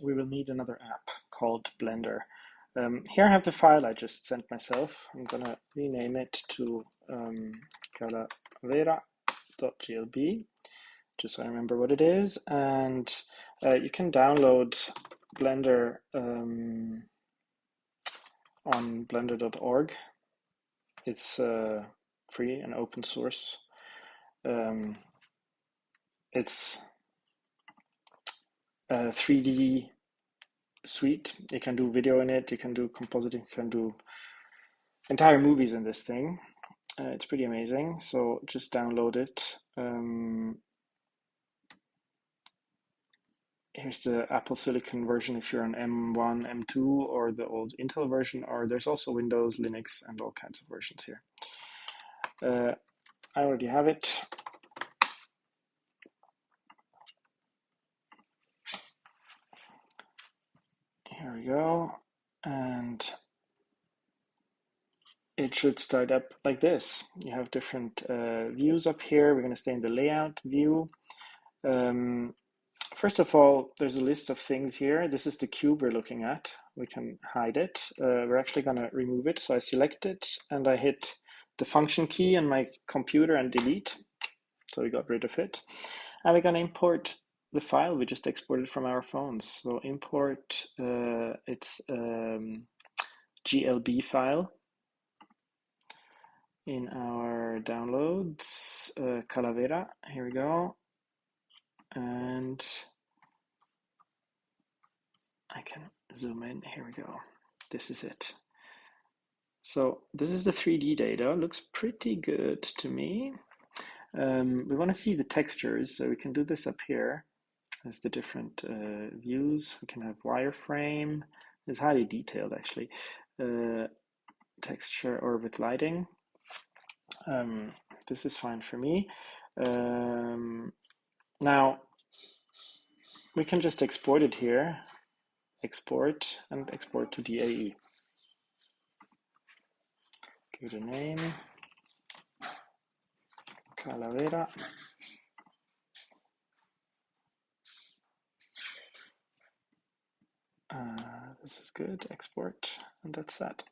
we will need another app called Blender. Here I have the file I just sent myself. I'm gonna rename it to calavera.glb, just so I remember what it is. And you can download Blender on blender.org. It's free and open source. It's a 3D suite. You can do video in it, you can do compositing, you can do entire movies in this thing. It's pretty amazing, so just download it. Here's the Apple Silicon version if you're on M1, M2, or the old Intel version, or there's also Windows, Linux, and all kinds of versions here. I already have it. Here we go, and it should start up like this. You have different views up here. We're going to stay in the layout view. First of all, there's a list of things here. This is the cube we're looking at. We can hide it. We're actually going to remove it. So I select it and I hit the function key on my computer and delete. So we got rid of it. And we're going to import the file we just exported from our phones. So import, it's GLB file in our downloads, Calavera. Here we go. And I can zoom in. Here we go. This is it. So this is the 3D data. Looks pretty good to me. We want to see the textures, so we can do this up here. There's the different views. We can have wireframe. It's highly detailed, actually. Texture orbit lighting. This is fine for me. Now, we can just export it here. Export and export to DAE. Give it a name. Calavera. This is good. Export, and that's that.